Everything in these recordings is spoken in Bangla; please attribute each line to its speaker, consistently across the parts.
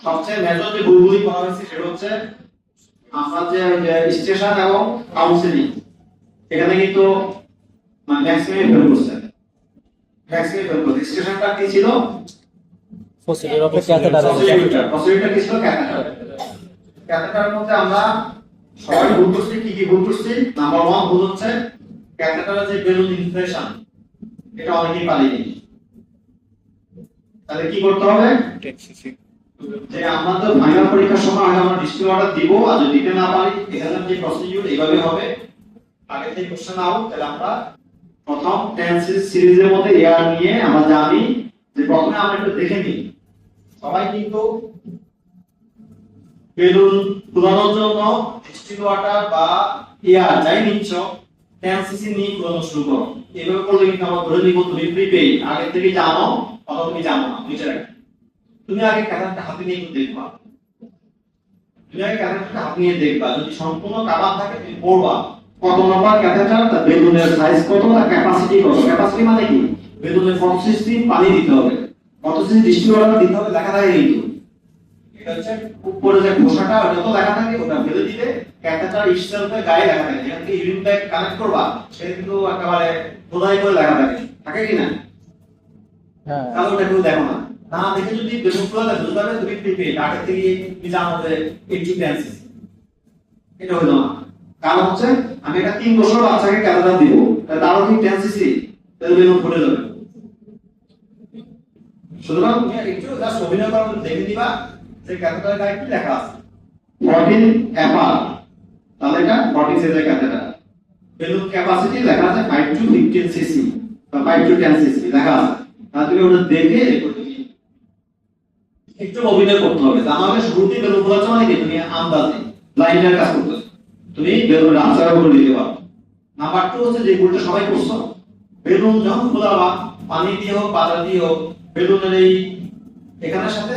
Speaker 1: সবচেয়ে মেজর যে ভুলগুলি করা হয়েছে সেটা হচ্ছে আমরা যে স্টেশন এবং কাউন্সিলিং এখানে কিন্তু মানে ম্যাক্সিমাম ফেল করছে। ম্যাক্সিমাম ফেল করছে। স্টেশনটা কি ছিল?
Speaker 2: ফসিলের অপেক্ষা ক্যাথেটার
Speaker 1: ফসিলিটা কি ছিল? ক্যাথেটার। ক্যাথেটারের মধ্যে আমরা সবাই ভুল করছি। কি ভুল করছি? নাম্বার 1 ভুল হচ্ছে ক্যাথেটারের যে বেলুন ইনফ্লেশন এটা অনেকেই পারেনি। তাহলে কি করতে হবে? যে আমরা তো ফাইনাল পরীক্ষার সময় আমরা ডিস্ট্রিক্ট অর্ডার দিব, আর যদি দিতে না পারি এখানে যে প্রসিডিউর এইভাবে হবে। আগে থেকে কোশ্চেন আউট। তাহলে আমরা প্রথম টেন্স সিরিজের মধ্যে এয়ার নিয়ে আমরা জানি যে প্রথমে আমরা একটু দেখে নিই সবাই কিন্তু বেলুন ফুলানোর জন্য ডিস্ট্রিক্ট ওয়াটার বা এয়ার যাই নিচ্ছ 10 সিসি নিয়ে ফুলানো শুরু করো। এইভাবে করলে কিন্তু আমরা ধরে নিব তুমি প্রিপেইড আগে থেকে জানো অথবা তুমি জানো না। বুঝে রাখো তুমি আগে ক্যাথেটারটা হাতে নিয়ে একটু দেখবা। তুমি আগে ক্যাথেটারটা হাতে নিয়ে দেখবা, যদি সম্পূর্ণ কাভার থাকে তুমি পড়বা কত নম্বর ক্যাথেটার, তার বেলুনের সাইজ কত, তার ক্যাপাসিটি কত। ক্যাপাসিটি মানে কি? বেলুনের কত সিসি পানি দিতে হবে, কত সিসি ডিস্ট্রিক্ট ওয়াটার দিতে হবে লেখা থাকে কিন্তু। এটা হচ্ছে উপরে যে খোসাটা ওটা তো লেখা থাকে, ওটা ফেলে দিলে ক্যাথেটার ইসেলফের গায়ে লেখা থাকে। যেখান থেকে ইউরিন ব্যাগ কানেক্ট করবা সেটা কিন্তু একেবারে খোদাই করে লেখা থাকে। থাকে কি না?
Speaker 2: হ্যাঁ,
Speaker 1: তাহলে ওটা কেউ দেখো না। না দেখে যদি বেলুন খোলা বুঝতে পারবে তুমি প্রিপেইড আগে থেকে তুমি জানো যে 80 টেন্সিস। এটা হলো না। কারণ হচ্ছে আমি একটা 3 বছর বাচ্চাকে ক্যাথেটার দিব, তারও কি টেন্সিসি তাহলে বেলুন ফুটে যাবে। সুতরাং তুমি একটু জাস্ট অভিনয় করে দেখে দিবা যে ক্যাথেটার গায়ে কি লেখা আছে। 14 এফআর, তাহলে এটা 14 সাইজের ক্যাথেটার। বেলুন ক্যাপাসিটি লেখা আছে 5 টু 15 সিসি বা 5 টু 10 সিসি লেখা আছে। তাহলে তুমি ওটা দেখে একটু অভিনয় করতে হবে। তা নাহলে শুরুতেই বেলুন ফোলাচ্ছ মানে কি তুমি আন্দাজে লাইনের কাজ করতেছো, তুমি বেলুনের আনসার করে দিতে পারো। নাম্বার 2 হচ্ছে যে ভুলটা সবাই করছো, বেলুন যখন ফোলাবা পানি দিয়ে হোক পাতা দিয়ে হোক বেলুনের এই এখানের সাথে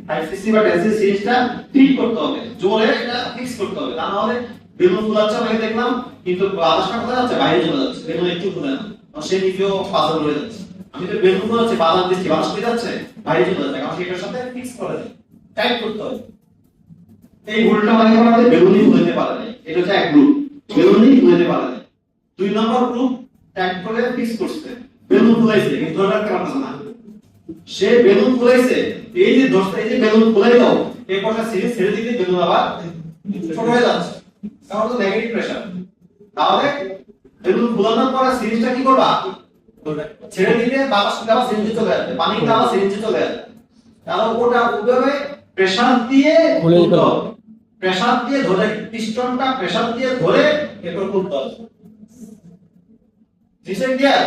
Speaker 1: 5 সিসি বা 10 সিসি সিরিজটা ফিট করতে হবে, জোরে এটা ফিক্স করতে হবে। তা নাহলে বেলুন ফোলাচ্ছ আমি দেখলাম কিন্তু বাতাসটা কোথায় যাচ্ছে? বাইরে চলে যাচ্ছে। বেলুন একটু ঘুরে না, সে নিজেও পাথর হয়ে যাচ্ছে। আমি তো বেলুন ফোলাচ্ছি বাতাস দিচ্ছি, বাতাস কোথায় যাচ্ছে? বাইরে চলে যাচ্ছে। কারণ সেটার সাথে ফিক্স করে দেয়, টাইট করতে হবে। এই ভুলটা অনেকে করে বেলুনই ফুলাতে পারে না। এটা হচ্ছে এক গ্রুপ, বেলুনই ফুলাতে পারে না। 2 নম্বর গ্রুপ টাইট করে ফিক্স করছে, বেলুন ফুলাইছে কিন্তু ধরে রাখতে পারছে না। সে বেলুন ফুলাইছে, এই যে দোষটা, এই যে বেলুন ফুলাই দাও এরপরটা সিরিজ ছেড়ে দিতে বেলুন আবার ছোট হয়ে যাচ্ছে, কারণ তো নেগেটিভ প্রেসার। তাহলে বেলুন ফুলানোর পরে সিরিজটা কি করবা? ছেড়ে দিলে বাতাসটা আবার সিরিজে চলে আসবে, পানিটা আবার সিরিজে চলে আসবে। তাহলে ওটা ওভাবে প্রেসার দিয়ে খুলতে হবে। প্রেসার দিয়ে ধরে পিস্টনটা প্রেসার দিয়ে ধরে এরপর খুলতে হবে। দিছেন ক্লিয়ার?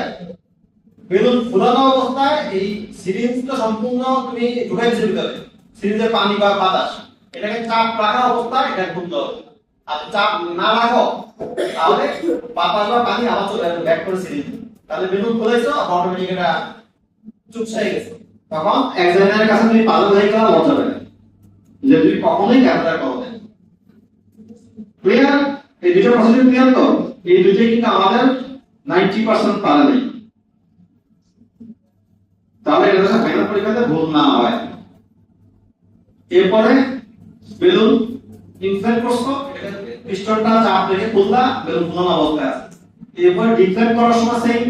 Speaker 1: বেলুন ফুলানো অবস্থায় এই সিরিঞ্জটা সম্পূর্ণ তুমি ঢুকাই দিতে হবে। সিরিঞ্জের পানি বা বাতাস এটাকে চাপ রাখা অবস্থায় এটা খুলতে হবে। আর চাপ না রাখো তাহলে বাতাস বা পানি আবার চলে আসবে ব্যাক করে সিরিঞ্জ। তাহলে বেলুন ফুলাইছো অটোমেটিক এটা চুপসাই গেছে। তখন এক্সামিনারের কাছে তুমি পাগল হয়ে গেলে মজা হবে যে তুমি কখনোই ক্যাপচার করো না। ক্লিয়ার? এই দুটো প্রসিডিউর ক্লিয়ার তো? এই দুটোই কিন্তু আমাদের 90% পারে নাই। তাহলে এটা যাতে ফাইনাল পরীক্ষাতে ভুল না হয়। এরপরে বেলুন ইনফ্লেট করছো, পিস্টনটা চাপ রেখে খুললা, বেলুন ফুলানো অবস্থায় আছে। এরপরে ডিফ্লেক্ট করার সময় সেই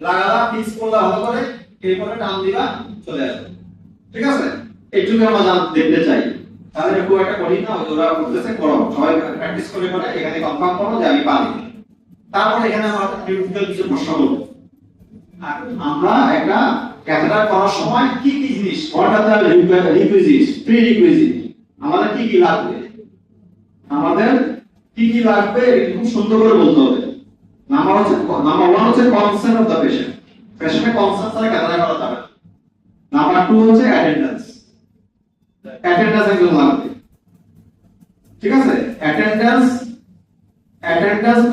Speaker 1: লাগালা ফিক্স করলা ভালো করে, এরপরে টান দিবা চলে আসবে। ঠিক আছে? এইটুকু আমরা দেখতে চাই। তাহলে খুব একটা কঠিন না, ওরা করতেছে করো, সবাই প্র্যাকটিস করে করে এখানে কনফার্ম করো যে আমি পারি। তারপর এখানে আমরা থিওরিটিক্যাল কিছু প্রশ্ন করব। আর আমরা একটা ক্যাথেটার করার সময় কি কি জিনিস, what are the requisites, prerequisite, আমাদের কি কি লাগবে, আমাদের কি কি লাগবে খুব সুন্দর করে বলতে হবে। নাম্বার 1 হচ্ছে কনসেন্ট অফ দ্য পেশেন্ট, পেশেন্টের কনসেন্ট ছাড়া ক্যাথেটার করা যাবে না। নাম্বার 2 হচ্ছে অ্যাটেন্ডেন্স, অ্যাটেন্ডেন্স একজন লাগবে। ঠিক আছে? অ্যাটেন্ডেন্স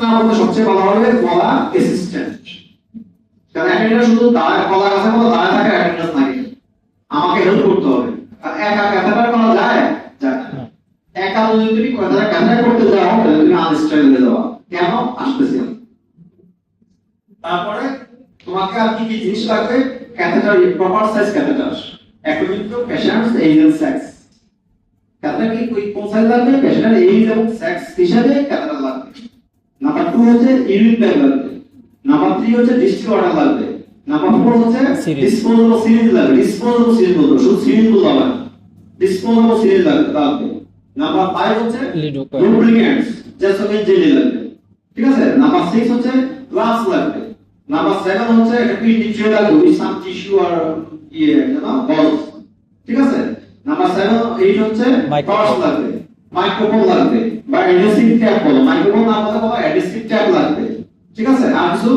Speaker 1: না বলতে সবচেয়ে ভালো হবে বলা অ্যাসিস্ট্যান্ট। কারণ অ্যাটেন্ডেন্স শুধু দাঁড়ায় কলা গাছের মতো দাঁড়ায় থাকে, অ্যাটেন্ডেন্স লাগে, আমাকে হেল্প করতে হবে। আর একা ক্যাথেটার করা যায় যায় না। একা যদি তুমি ক্যাথেটার করতে যাও তাহলে তুমি আনস্টেবল হয়ে যাবে। কেন আসতেছি আমি। তারপরে তোমাকে আর কি কি জিনিস লাগবে? Catheter proper size catheter according to patients age and sex. Catheter কি কোন সাইজ লাগবে, পেশেন্টের এজ এবং সেক্স হিসাবে ক্যাথেটার লাগবে। নাম্বার 2 হচ্ছে ইউরিন ব্যাগ লাগবে। নাম্বার 3 হচ্ছে ডিস্টিল ওয়াটার লাগবে। নাম্বার 4 হচ্ছে
Speaker 2: Syringe.
Speaker 1: ডিসপোজেবল সিরিঞ্জ লাগবে। ডিসপোজেবল সিরিঞ্জ বলতে শুধু সিরিঞ্জ বলতে হবে না, ডিসপোজেবল সিরিঞ্জ লাগবে। নাম্বার 5 হচ্ছে
Speaker 2: Lidocaine.
Speaker 1: লুব্রিকেন্টস জেসমিন জেলি লাগবে, ঠিক আছে। নাম্বার 6 হচ্ছে গ্লাভস লাগবে। নাম্বার 7 হচ্ছে একটা কিডনি ট্রে লাগবে উইথ সাম টিস্যু আর বলস, ঠিক আছে। নাম্বার 8 হচ্ছে
Speaker 2: Microphone.
Speaker 1: টর্চ লাগবে, মাইক্রোফোন লাগবে বা অ্যাডহেসিভ ট্যাপ বলো, মাইক্রোফোন না বলতে বলো অ্যাডহেসিভ ট্যাপ লাগবে, ঠিক আছে। আর কিছু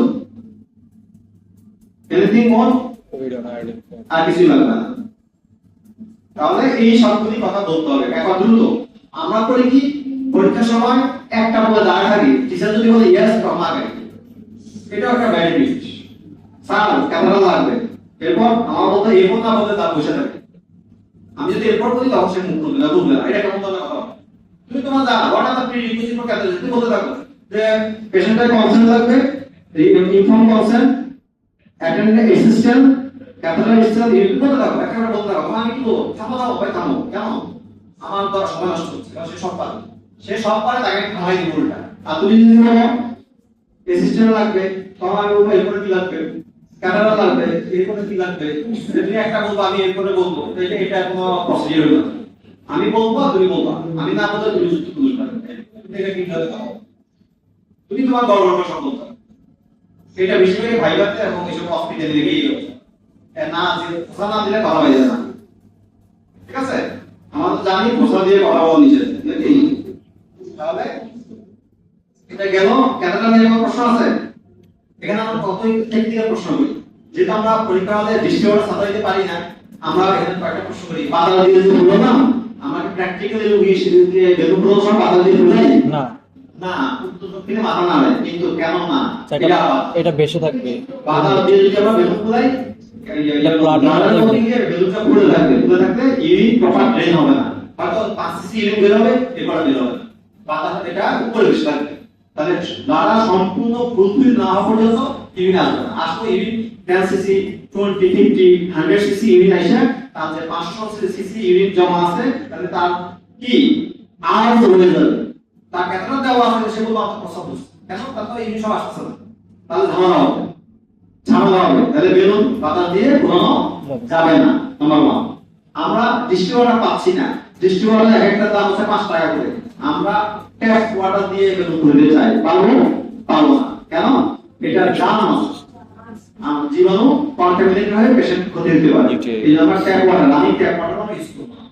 Speaker 1: anything more
Speaker 2: We don't have it.
Speaker 1: আর কিছু লাগবে না। তাহলে এই সবগুলি কথা বলতে হবে একবার দ্রুত। আমরা করি কি পরীক্ষার সময় একটা বলে দাঁড়ায় থাকি, টিচার যদি বলে ইয়েস কম আগে, এটা একটা ব্যাড জিনিস। স্যার ক্যামেরা লাগবে, এরপর আমার বলতে এরপর না বলতে তার বসে থাকে। আমি যদি এরপর বলি তখন সে মুখ খুলবে না, বুঝবে না এটা কেমন ধরনের কথা। তুমি তোমার জানো what are the prerequisite for catheter, তুমি বলতে থাকো যে পেশেন্টের কনসেন্ট লাগবে, inform consent, attendant assistant, catheter staff, এগুলো বলতে থাকো, একেবারে বলতে থাকো। আমি কি বলবো থামো থামো ভাই থামো, কেন আমার তো সময় নষ্ট হচ্ছে, কারণ সে সব পারে তাকে খাওয়াই দিব উল্টা। আর তুমি যদি বলো অ্যাসিস্ট্যান্ট লাগবে, তখন আমি বলবো এরপরে কি লাগবে, ক্যামেরা লাগবে, এরপরে কি লাগবে। তুমি একটা বলবো আমি এরপরে বলবো, এটা কোনো প্রসিডিউর হলো না। আমি বলবো তুমি বলবা, আমি না বলতে তুমি যুক্তি বুঝবে না। এটা কি হবে তাও তুমি তোমার গর্ব সব বলতে হবে। এটা বেশিরভাগই ভাইবাতে এবং এসব হসপিটালে লেগেই হচ্ছে। না খোসা না দিলে কথা হয়ে যায় না, ঠিক আছে। আমরা তো জানি খোসা দিয়ে কথা বলা নিষেধ, এই তাহলে এটা গেল। ক্যাথেটার নিয়ে কোনো প্রশ্ন আছে? এখানে আমরা কতই টেকনিক্যাল প্রশ্ন করি, যেটা আমরা পরীক্ষা হলে দৃষ্টিওয়ালা ছাত্র দিতে পারি না, আমরা এখানে কয়েকটা প্রশ্ন করি। পাতা দিয়ে যে হলো না, আমাকে প্র্যাকটিক্যালি রোগী সেদিকে বেলুন প্রদর্শন পাতা দিয়ে বুঝাই
Speaker 2: না
Speaker 1: না, উত্তর দক্ষিণে মাথা না হয়, কিন্তু কেন না
Speaker 2: এটা এটা বেশি থাকবে।
Speaker 1: পাতা দিয়ে যদি আমরা বেলুন বুঝাই বেলুনটা খুলে থাকবে ইউরিন প্রপার ড্রেন হবে না, হয়তো 5 সিসি ইউরিন বের হবে, এরপর বের হবে, পাতা এটা উপরে বেশি থাকবে। তাহলে দ্বারা সম্পূর্ণ ফুলফিল না হওয়া পর্যন্ত ইউরিন আসবে না। আসলে ইউরিন 10 সিসি 20 50 100 সিসি ইউরিন আইসা তার যে 500 সিসি ইউরিন জমা আছে, তাহলে তার কি আর হয়ে যাবে, তার ক্যাথেটার দেওয়া আছে সেগুলো আপনার প্রস্তাব করছে, কেন তার তো ইউরিন সব আসছে না, তাহলে ঝামেলা হবে, ঝামেলা হবে। তাহলে বেলুন পাতা দিয়ে ঘোরানো যাবে না। নাম্বার 1, আমরা ডিস্ট্রিবিউটার পাচ্ছি না, ডিস্ট্রিবিউটার এক একটা দাম হচ্ছে 5 টাকা করে, আমরা ট্যাপ ওয়াটার দিয়ে বেলুন খুলতে চাই, পারবো না, কেন এটা জাম জীবাণু কন্টামিনেট হয়ে পেশেন্ট ক্ষতি হতে পারে, এই জন্য আমরা ট্যাপ ওয়াটার, আমি ট্যাপ ওয়াটার আমরা ইউজ করব না।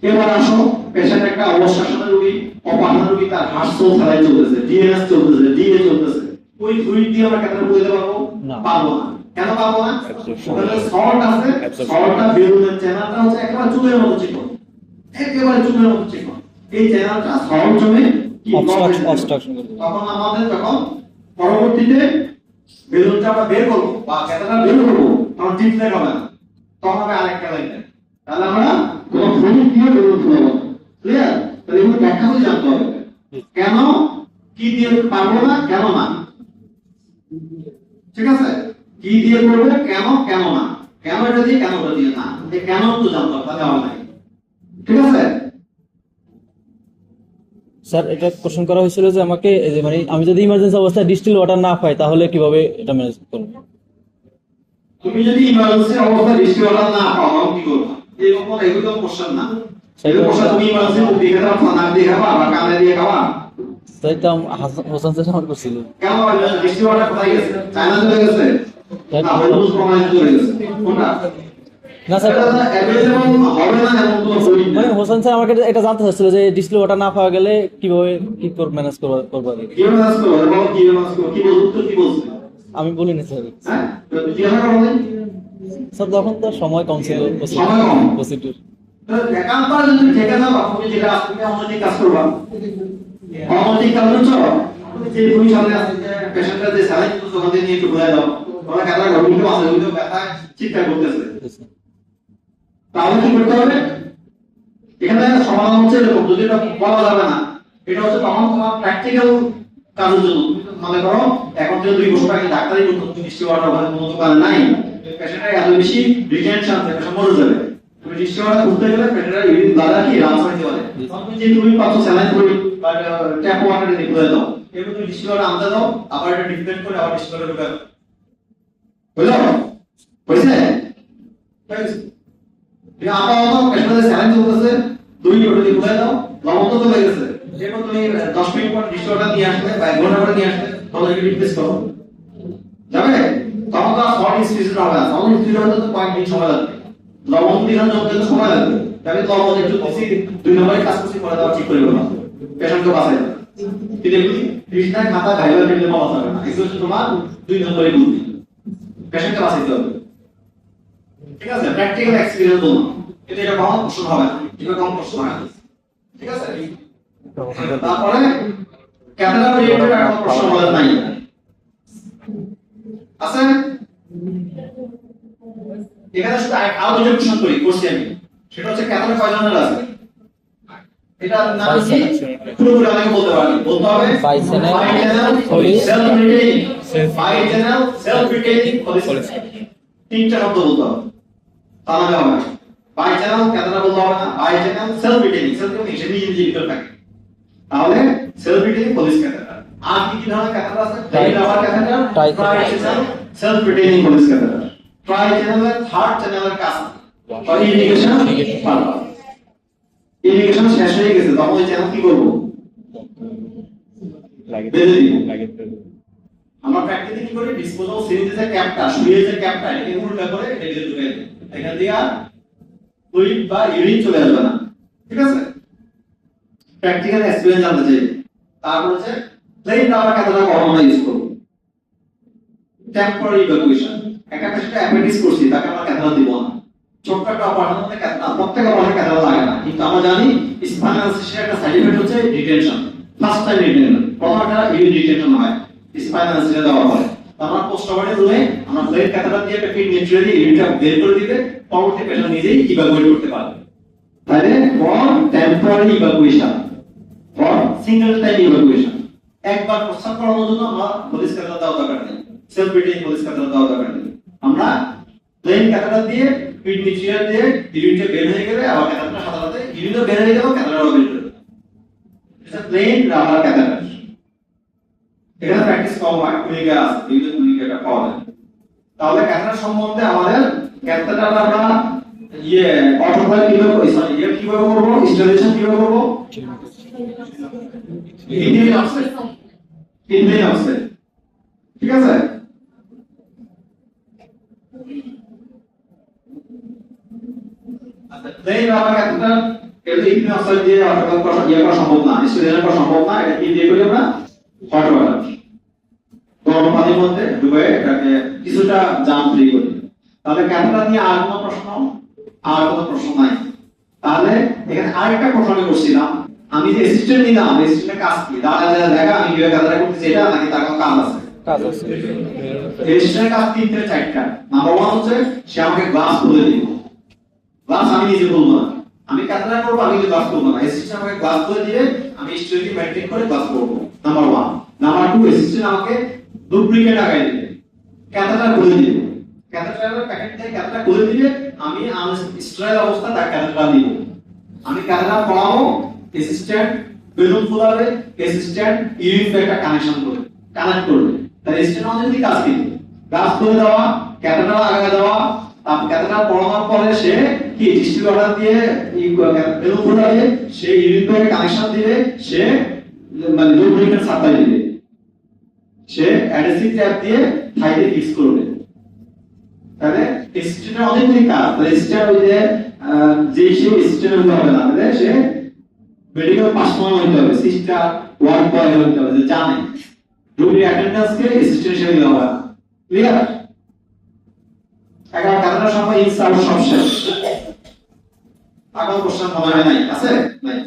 Speaker 1: এবার আসো পেশেন্ট একটা অবস্ট্রাকশনের রোগী, অপারেশন রোগী, তার হার্টসোল স্যালাইন চলতেছে, ডিএনএস চলতেছে, ডিএ চলতেছে, ওই ফ্লুইড দিয়ে আমরা ক্যাথেটার বুঝতে পারবো না, কেন পারবো না? ওখানে সল্ট আছে, সল্টটা বেলুনের চ্যানেলটা হচ্ছে একেবারে চুলের মতো চিকন, একেবারে চুলের মতো চিকন, এই চ্যানেলটা সল্ট জমে কি
Speaker 2: অবস্ট্রাকশন করবে।
Speaker 1: তখন আমাদের পরবর্তীতে বেলুনটা আমরা বের করবো বা ক্যাথেটার বের করবো, তখন ট্রিটমেন্ট হবে না, তখন হবে আরেকটা লাইন। তাহলে আমরা কোনো ফ্লুইড দিয়ে বেলুন খুলবো, ক্লিয়ার? তাহলে এগুলো ব্যাখ্যা করে জানতে হবে, কেন কি দিয়ে পারবো না, কেন না, ঠিক আছে। কি দিয়ে করবে, কেন না, কেন এটা দিয়ে, কেন ওটা দিয়ে না, এই কেন তো জানতে হবে, তাহলে হবে না, ঠিক আছে।
Speaker 2: স্যার এটা কোশ্চেন করা হয়েছিল যে আমাকে এই যে মানে আমি যদি ইমার্জেন্সি অবস্থায় ডিস্টিল ওয়াটার না পাই তাহলে কিভাবে এটা ম্যানেজ করব?
Speaker 1: তুমি যদি ইমার্জেন্সি অবস্থায় ডিস্ট্রিবিউটার না পাও তখন কি করবে? এরকম এগুলো কোশ্চেন না, সেগুলো কোশ্চেন তুমি ইমার্জেন্সি মুখ দিয়ে খাবা, নাক দিয়ে খাবা, আবার কানে দিয়ে খাবা,
Speaker 2: তাই তো হোসেন স্যার আমার করছিল।
Speaker 1: কেন ডিস্ট্রিবিউটার কোথায় গেছে? চায়না চলে গেছে না হলুদ প্রমাণিত চলে গেছে, কোনটা
Speaker 2: না স্যার
Speaker 1: অ্যাভেলেবল হবে না এমন কোনো বই নেই।
Speaker 2: মানে হোসেন স্যার আমাকে এটা জানতে চাচ্ছিল যে ডিস্টিল ওয়াটার না পাওয়া গেলে কিভাবে কি করে ম্যানেজ করব আর কি।
Speaker 1: কিভাবে ম্যানেজ করবে, বলো কিভাবে ম্যানেজ করবে, কি বলছো, উত্তর কি বলছো?
Speaker 2: আমি বলিনি স্যার।
Speaker 1: হ্যাঁ তো জিজ্ঞাসা করো নাই,
Speaker 2: স্যার তখন তো সময় কম ছিল,
Speaker 1: সময় কম।
Speaker 2: প্রসিডিউর
Speaker 1: একান্ত যদি থেকে যাও তুমি যেটা তুমি অনৈতিক কাজ করবা, অনৈতিক কাজ হচ্ছে তুমি যে তুমি সামনে পেশেন্টটা যে স্যালাইন তো দোকান থেকে নিয়ে একটু ঘুরে দাও, ওরা কাটা ঘুরতে আছে, ওই তো ব্যথা চিৎকার করতেছে, তাহলে কি করতে হবে? এখানে সমাধান হচ্ছে এরকম, যদি এটা বলা যাবে না, এটা হচ্ছে তখন তোমার প্র্যাকটিক্যাল কাজের জন্য। মনে করো এখন থেকে 2 বছর আগে ডাক্তারি করতো, তুমি ডিস্ট্রিবিউটার ওখানে কোনো দোকানে নাই, পেশেন্টের এত বেশি রিটেনশন আছে, পেশেন্ট মরে যাবে, তুমি ডিস্ট্রিবিউটার খুঁজতে গেলে পেশেন্টের ইউরিন ব্লাডার কি রান্স হইতে পারে, তখন যে তুমি পাচ্ছ স্যালাইন করি বা ট্যাপ ওয়াটারে দিয়ে ঘুরে দাও এরপর তুমি ডিস্ট্রিবিউটর আনতে দাও আবার এটা ডিসপ্লেট করে আবার ডিস্ট্রিবিউটরে ঢুকাও বুঝলো বুঝছে তুমি আপাতত পেছনে স্যালাইন চলতেছে 2 মিনিট দিয়ে ঘুরে দাও লবণ তো চলে গেছে এরপর তুমি 10 মিনিট পর ডিস্ট্রিবিউটর নিয়ে আসবে বা 1 ঘন্টা পরে নিয়ে আসবে তাহলে এটা রিপ্লেস করো যাবে তখন তো আর 40 স্পিড হবে না তখন স্পিড হবে তো পয়েন্ট দিন সময় লাগবে লবণ দিন জমতে তো সময় লাগবে তবে লবণ একটু দিছি 2 নম্বরে কাজ করছি করে দাও ঠিক করে দেবো পেশেন্টকে বাঁচাই কিন্তু এগুলি কৃষ্ণার খাতা ভাইবার দিলে পাওয়া যাবে না এগুলো হচ্ছে তোমার 2 নম্বরে বুদ্ধি পেশেন্টকে বাঁচাইতে হবে ঠিক আছে প্র্যাকটিক্যাল এক্সপেরিয়েন্স বলুন কিন্তু এটা কম প্রশ্ন হবে না এটা কম প্রশ্ন হয় না ঠিক আছে তারপরে ক্যাথেটার রিলেটেড আর কোনো প্রশ্ন বলা নাই আছে এখানে শুধু আরো দুটো প্রশ্ন করি করছি আমি সেটা হচ্ছে ক্যাথেটার কয় ধরনের আছে এটা নাম কি পুরোপুরি আমাকে বলতে পারি বলতে হবে bi channel self retaining bi channel self retaining policy তিনটা শব্দ বলতে হবে তাহলে হবে বাই চ্যানেল ক্যাথেটার বলতে হবে না বাই চ্যানেল সেলফ রিটেইনিং সে নিজে নিজে ভিতর থাকে তাহলে সেলফ রিটেইনিং পলিস ক্যাথেটার আর কি কি ধরনের ক্যাথেটার আছে plain rubber catheter tri channel self retaining Foley's catheter tri চ্যানেলের থার্ড চ্যানেলের কাজ আর ইরিগেশন পারপাস ইরিগেশন শেষ হয়ে গেছে তখন ওই চ্যানেল কি করব বেঁধে দিব আমরা প্র্যাকটিক্যালি কি করি ডিসপোজাল সিরিঞ্জের ক্যাপটা সুইচের ক্যাপটা এটাকে উল্টা করে এটাকে ঢুকাই দিই এখান দিয়ে আর ফ্লুইড বা ইউরিন চলে আসবে না ঠিক আছে প্র্যাকটিক্যাল এক্সপেরিয়েন্স জানতে চাই তারপর হচ্ছে প্লেন রাবার ক্যাথেটার কখন আমরা ইউজ করব টেম্পোরারি ইভাকুয়েশন একটা পেশেন্টে অ্যাপেন্ডিক্স করছি তাকে আমরা ক্যাথেটার দিব না ছোট্ট একটা অপারেশন মধ্যে ক্যাথেটার প্রত্যেক অপারেশনে ক্যাথেটার লাগে না কিন্তু আমরা জানি স্পাইনাল সিস্টেমের একটা সাইড এফেক্ট হচ্ছে রিটেনশন ফার্স্ট টাইম রিটেনশন প্রথমটা ইউরিন রিটেনশন হয় স্পাইনাল সিস্টেমে দেওয়া হয় আমরা পোস্ট অপারেটিভ রুমে আমরা প্লেন ক্যাথেটার দিয়ে একটা পিন নিউট্রালি ইউরিনটা বের করে দিলে পরবর্তী পেশেন্ট নিজেই ইভাকুয়েট করতে পারবে তাহলে for temporary evacuation for single time evacuation একবার প্রস্তাব করানোর জন্য আমরা পলিস ক্যাথেটার দেওয়া দরকার নেই সেলফ রিটেইনিং পলিস ক্যাথেটার দেওয়া দরকার নেই আমরা প্লেন ক্যাথেটার দিয়ে পিন নিউট্রিয়া দিয়ে ইউরিনটা বের হয়ে গেলে আবার ক্যাথেটারটা সাথে সাথে ইউরিনও বের হয়ে গেল ক্যাথেটারও বের হয়ে গেল এটা প্লেন রাবার ক্যাথেটার এখানে প্র্যাকটিস কম হয় ক্লিনিকে আছে বিভিন্ন ক্লিনিকে পাওয়া যায় তাহলে ক্যাথেটার সম্বন্ধে আমাদের ক্যাথেটার আমরা অটোক্লাভ কিভাবে সরি কিভাবে করব ইনস্টলেশন কিভাবে করব ইনডিভিজুয়াল অফসেট ঠিক আছে আচ্ছা প্লেন রাবার ক্যাথেটার এটা ইনডিভিজুয়াল অফসেট দিয়ে অটোক্লাভ করা সম্ভব না ইনস্টলেশন করা সম্ভব না এটা কি দিয়ে করি আমরা হট ওয়াটার গরম পানির মধ্যে ডুবে এটাকে কিছুটা জাম ফ্রি করি তাহলে ক্যাথেটার নিয়ে আর কোনো প্রশ্ন নাই তাহলে এখানে আরেকটা প্রশ্ন আমি করছিলাম আমি যে অ্যাসিস্ট্যান্ট নিলাম অ্যাসিস্ট্যান্টের কাজ কি দাঁড়া দেখা আমি কিভাবে ক্যাথেটার করতেছি এটা নাকি তার কোনো কাজ আছে অ্যাসিস্ট্যান্টের কাজ 3 থেকে 4টা নাম্বার 1 হচ্ছে সে আমাকে গ্লাস খুলে দিবে গ্লাস আমি নিজে খুলবো না আমি ক্যাথেটার করব আমি গ্লাস খুলবো না অ্যাসিস্ট্যান্ট আমাকে গ্লাস খুলে দিবে আমি স্টেরিলিটি মেইনটেইন করে গ্লাস করব নাম্বার 1 নাম্বার 2 অ্যাসিস্ট্যান্ট আমাকে ডুপ্লিকেট লাগাই দিবে ক্যাথেটার খুলে দিবে ক্যাথেটারের প্যাকেট থেকে ক্যাথেটার খুলে দিবে আমি স্টেরাইল অবস্থা তার ক্যাথেটার দিব আমি ক্যাথেটার পড়াবো অ্যাসিস্ট্যান্ট বেলুন ফুলাবে অ্যাসিস্ট্যান্ট ইউরিন ব্যাগটা কানেক্ট করবে তাই অ্যাসিস্ট্যান্ট আমাদের কাজ কি গ্লাস খুলে দেওয়া ক্যাথেটার আগায় দেওয়া তারপর ক্যাথেটার পড়ানোর পরে সে কি ডিস্ট্রিবিউটর দিয়ে বেলুন ফুলাবে সে ইউরিন ব্যাগে কানেকশন দিবে সে মানে লুব্রিকেন্ট সাপ্লাই দিবে সে অ্যাডহেসিভ ট্যাপ দিয়ে থাইতে ফিক্স করবে তাহলে অ্যাসিস্ট্যান্টের অনেকগুলি কাজ অ্যাসিস্ট্যান্ট ওই যে সে অ্যাসিস্ট্যান্ট হতে হবে না তাহলে সে মেডিকেল পাস করা হতে হবে সিস্টার ওয়ার্ড বয় হতে হবে যে জানে রোগীর অ্যাটেন্ডেন্স কে অ্যাসিস্ট্যান্ট হিসেবে দেওয়া হয় ক্লিয়ার 11টার সময় ইনসার্ট সব শেষ আগাম প্রশ্ন মনে হয় নাই আছে নাই